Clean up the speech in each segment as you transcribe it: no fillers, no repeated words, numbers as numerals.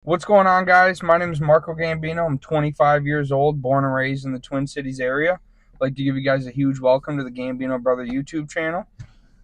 What's going on, guys? My name is Marco Gambino. I'm 25 years old, born and raised in the Twin Cities area. I'd like to give you guys a huge welcome to the Gambino Brother YouTube channel.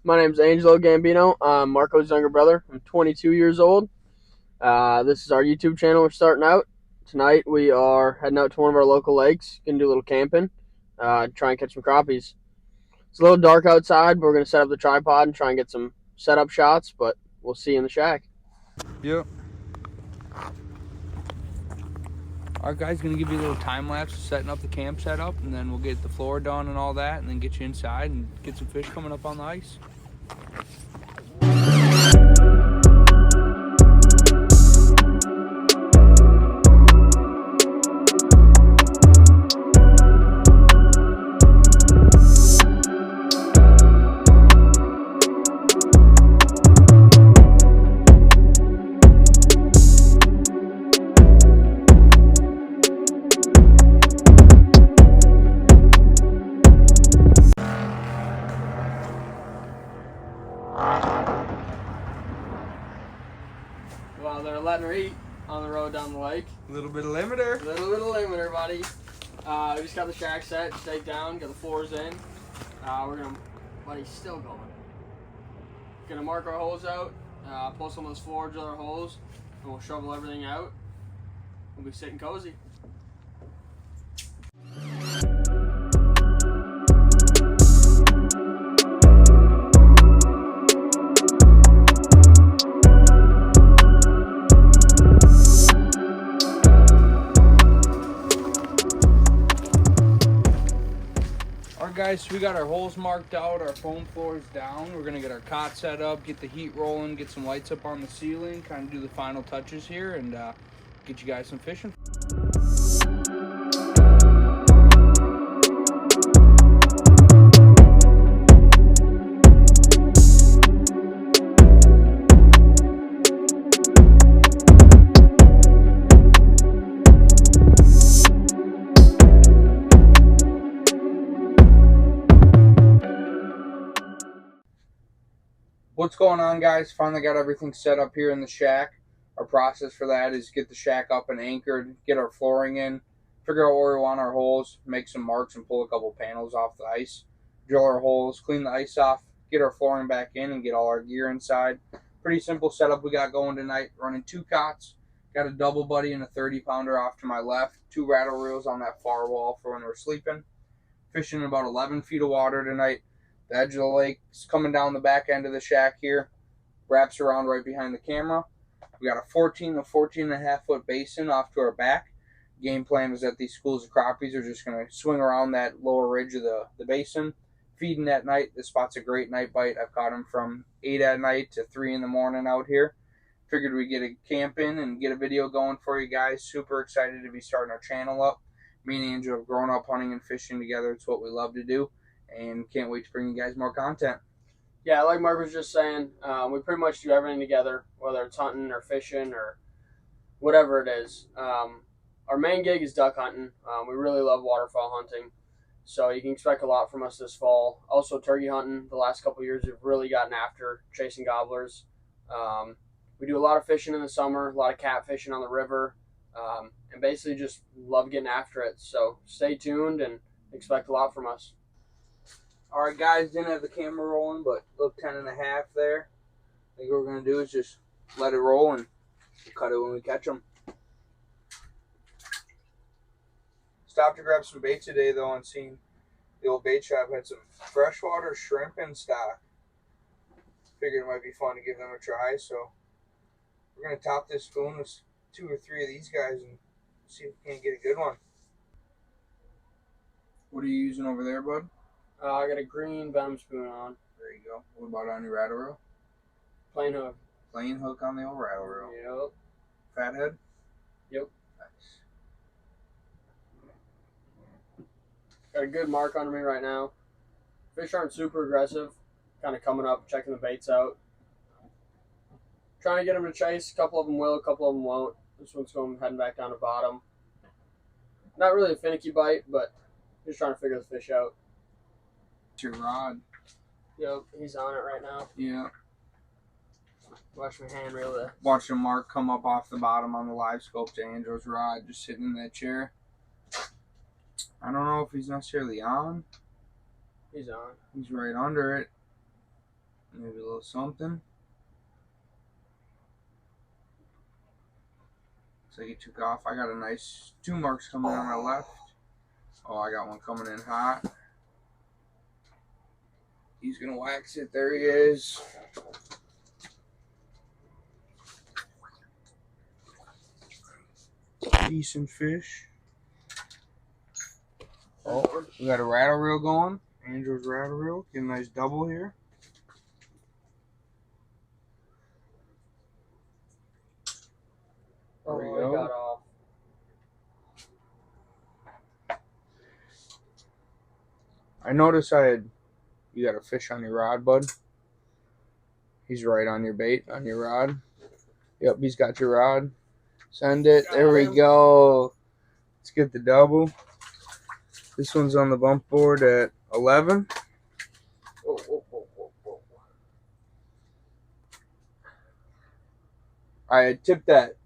My name's Angelo Gambino. I'm Marco's younger brother. I'm 22 years old. This is our YouTube channel. We're starting out. Tonight we are heading out to one of our local lakes. Going to do a little camping. Try and catch some crappies. It's a little dark outside, but we're going to set up the tripod and try and get some setup shots, but we'll see you in the shack. Yep. Our guy's going to give you a little time lapse of setting up the camp setup, and then we'll get the floor done and all that, and then get you inside and get some fish coming up on the ice. Well, they're letting her eat on the road down the lake. A little bit of limiter. Buddy. We just got the shack set, staked down, got the floors in. Buddy's still going. Gonna mark our holes out, pull some of those floor driller holes, and we'll shovel everything out. We'll be sitting cozy. Guys, so we got our holes marked out, our foam floor is down. We're gonna get our cot set up, get the heat rolling, get some lights up on the ceiling, kind of do the final touches here, and get you guys some fishing. What's going on, guys? Finally got everything set up here in the shack. Our process for that is get the shack up and anchored, get our flooring in, figure out where we want our holes, make some marks and pull a couple panels off the ice, drill our holes, clean the ice off, get our flooring back in and get all our gear inside. Pretty simple setup we got going tonight. Running 2 cots, got a double buddy and a 30-pounder off to my left, 2 rattle reels on that far wall for when we're sleeping. Fishing in about 11 feet of water tonight. The edge of the lake is coming down the back end of the shack here, wraps around right behind the camera. We got a 14 to 14.5 foot basin off to our back. Game plan is that these schools of crappies are just going to swing around that lower ridge of the basin, feeding at night. This spot's a great night bite. I've caught them from 8 at night to 3 in the morning out here. Figured we'd get a camp in and get a video going for you guys. Super excited to be starting our channel up. Me and Angel have grown up hunting and fishing together. It's what we love to do. And can't wait to bring you guys more content. Yeah, like Mark was just saying, we pretty much do everything together, whether it's hunting or fishing or whatever it is. Our main gig is duck hunting. We really love waterfowl hunting, so you can expect a lot from us this fall. Also turkey hunting. The last couple of years we've really gotten after chasing gobblers. We do a lot of fishing in the summer, a lot of catfishing on the river, and basically just love getting after it. So stay tuned and expect a lot from us. Alright, guys, didn't have the camera rolling, but look, 10.5 there. I think what we're going to do is just let it roll and cut it when we catch them. Stopped to grab some bait today, though, and seen the old bait shop had some freshwater shrimp in stock. Figured it might be fun to give them a try, so we're going to top this spoon with 2 or 3 of these guys and see if we can't get a good one. What are you using over there, bud? I got a green venom spoon on. There you go. What about on your rattle reel? Plain hook. Plain hook on the old rattle reel. Yep. Fathead? Yep. Nice. Got a good mark under me right now. Fish aren't super aggressive. Kind of coming up, checking the baits out. Trying to get them to chase. A couple of them will, a couple of them won't. This one's heading back down to bottom. Not really a finicky bite, but just trying to figure the fish out. It's your rod. Yep, he's on it right now. Yeah. Watch me hand reel this. Watch the mark come up off the bottom on the live scope to Andrew's rod, just sitting in that chair. I don't know if he's necessarily on. He's on. He's right under it. Maybe a little something. Looks like he took off. I got a nice 2 marks coming on my left. Oh, I got one coming in hot. He's gonna wax it. There he is. Decent fish. Oh, we got a rattle reel going. Andrew's rattle reel. Get a nice double here. There we go. Got off. I noticed you got a fish on your rod, bud. He's right on your bait, on your rod. Yep, he's got your rod. Send it. There we go. Let's get the double. This one's on the bump board at 11. Whoa, whoa, whoa, whoa, whoa. I tipped that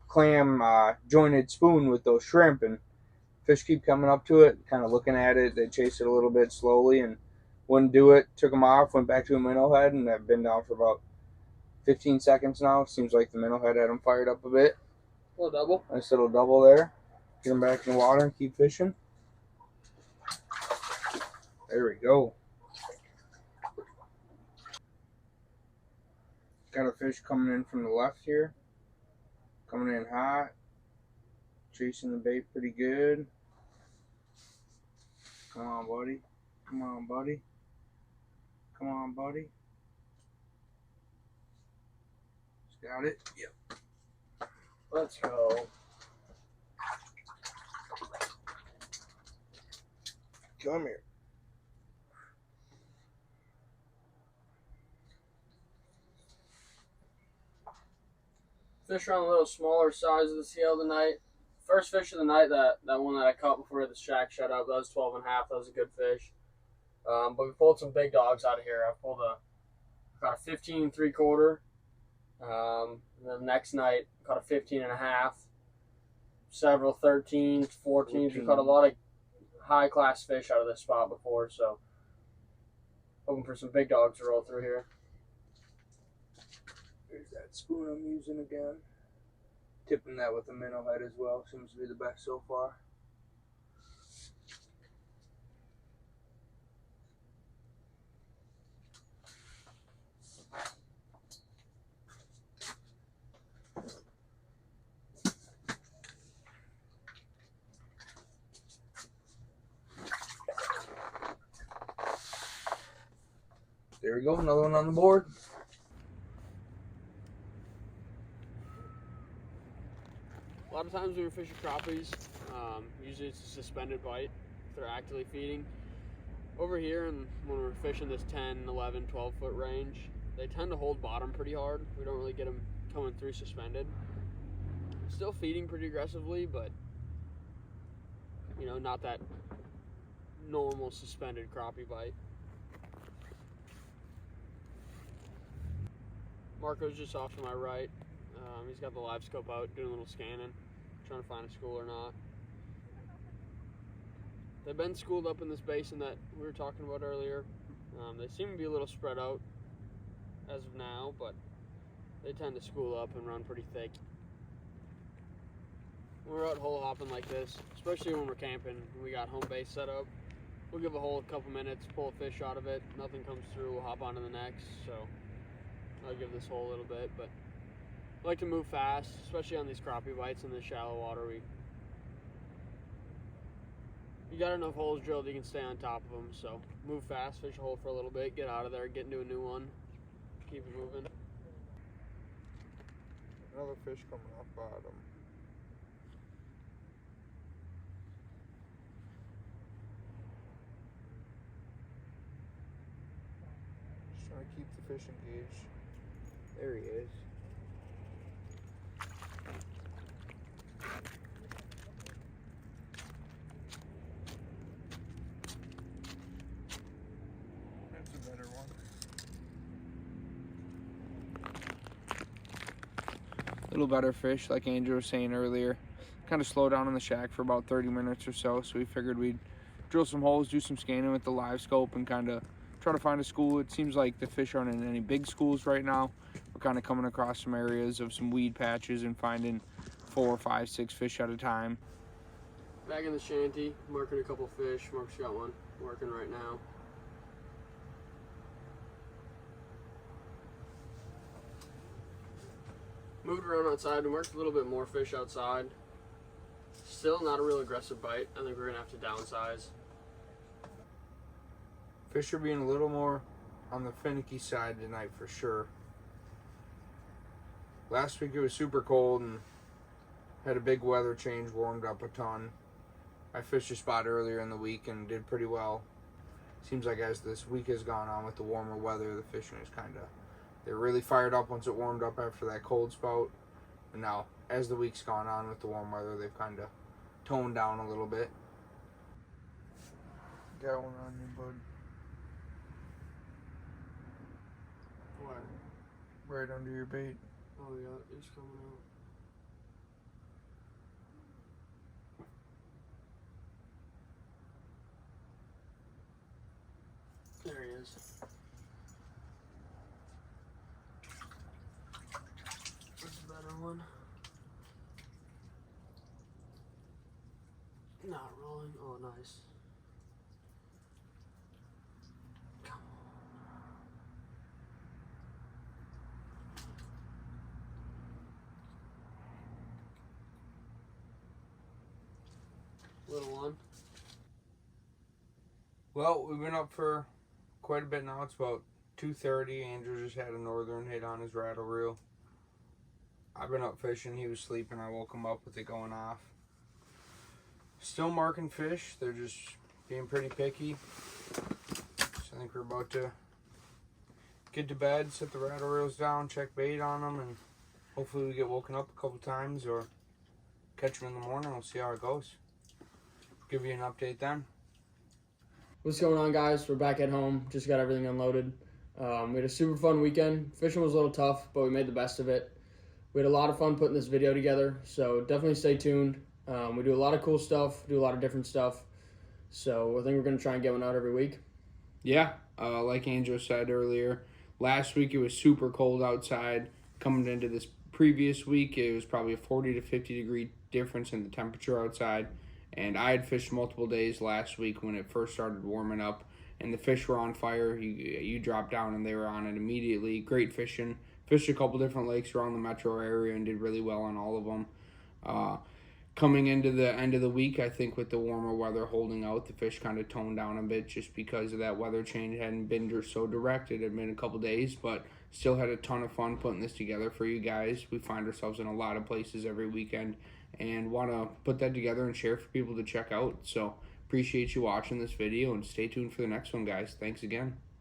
clam jointed spoon with those shrimp, and fish keep coming up to it, kind of looking at it. They chase it a little bit slowly and wouldn't do it. Took them off, went back to a minnow head, and I've been down for about 15 seconds now. Seems like the minnow head had them fired up a bit. A little double. Nice little double there. Get them back in the water and keep fishing. There we go. Got a fish coming in from the left here. Coming in hot. Chasing the bait pretty good. Come on, buddy. Come on, buddy. Come on, buddy. Got it? Yep. Let's go. Come here. Fish are on a little smaller size of the scale tonight. First fish of the night, that one that I caught before the shack shut up, that was 12 and a half. That was a good fish. But we pulled some big dogs out of here. I caught a 15 3/4. And then the next night, caught a 15 and a half. Several 13s, 14s. We caught a lot of high class fish out of this spot before, so hoping for some big dogs to roll through here. Here's that spoon I'm using again. Tipping that with a minnow head as well. Seems to be the best so far. There we go, another one on the board. A lot of times when we're fishing crappies, usually it's a suspended bite if they're actively feeding. Over here, and when we're fishing this 10, 11, 12 foot range, they tend to hold bottom pretty hard. We don't really get them coming through suspended. Still feeding pretty aggressively, but not that normal suspended crappie bite. Marco's just off to my right. He's got the live scope out, doing a little scanning, trying to find a school or not. They've been schooled up in this basin that we were talking about earlier. They seem to be a little spread out as of now, but they tend to school up and run pretty thick. When we're out hole hopping like this, especially when we're camping and we got home base set up, we'll give a hole a couple minutes, pull a fish out of it, nothing comes through, we'll hop on to the next. So I'll give this hole a little bit, but I like to move fast, especially on these crappie bites in the shallow water. You got enough holes drilled, you can stay on top of them. So move fast, fish a hole for a little bit, get out of there, get into a new one, keep it moving. Another fish coming off bottom. Just trying to keep the fish engaged. There he is. That's a better one. little better fish, like Andrew was saying earlier. Kind of slow down in the shack for about 30 minutes or so, so we figured we'd drill some holes, do some scanning with the live scope, and kind of try to find a school. It seems like the fish aren't in any big schools right now. We're kind of coming across some areas of some weed patches and finding 4, 5, 6 fish at a time. Back in the shanty, marking a couple fish. Mark's got one working right now. Moved around outside and worked a little bit more fish outside. Still not a real aggressive bite. I think we're gonna have to downsize. Fish are being a little more on the finicky side tonight for sure. Last week it was super cold and had a big weather change, warmed up a ton. I fished a spot earlier in the week and did pretty well. Seems like as this week has gone on with the warmer weather, the fishing is they're really fired up once it warmed up after that cold spout. And now, as the week's gone on with the warm weather, they've kind of toned down a little bit. Got one on you, bud. Where? Right under your bait. Oh yeah, it's coming out. There he is. That's a better one. Not rolling. Oh, nice. Come on. Little one. Well, we've been up for quite a bit now. It's about 2:30. Andrew just had a northern hit on his rattle reel. I've been up fishing. He was sleeping. I woke him up with it going off. Still marking fish. They're just being pretty picky. So I think we're about to get to bed, set the rattle reels down, check bait on them, and hopefully we get woken up a couple times or catch them in the morning. We'll see how it goes. Give you an update then. What's going on, guys? We're back at home. Just got everything unloaded. We had a super fun weekend. Fishing was a little tough, but we made the best of it. We had a lot of fun putting this video together, so definitely stay tuned. We do a lot of cool stuff, do a lot of different stuff. So I think we're going to try and get one out every week. Yeah, like Angel said earlier, last week it was super cold outside. Coming into this previous week, it was probably a 40 to 50 degree difference in the temperature outside. And I had fished multiple days last week when it first started warming up, and the fish were on fire. You dropped down and they were on it immediately. Great fishing. Fished a couple different lakes around the metro area and did really well on all of them. Coming into the end of the week, I think with the warmer weather holding out, the fish kind of toned down a bit just because of that weather change. It hadn't been so direct. It had been a couple days, but still had a ton of fun putting this together for you guys. We find ourselves in a lot of places every weekend and want to put that together and share for people to check out. So appreciate you watching this video and stay tuned for the next one, guys. Thanks again.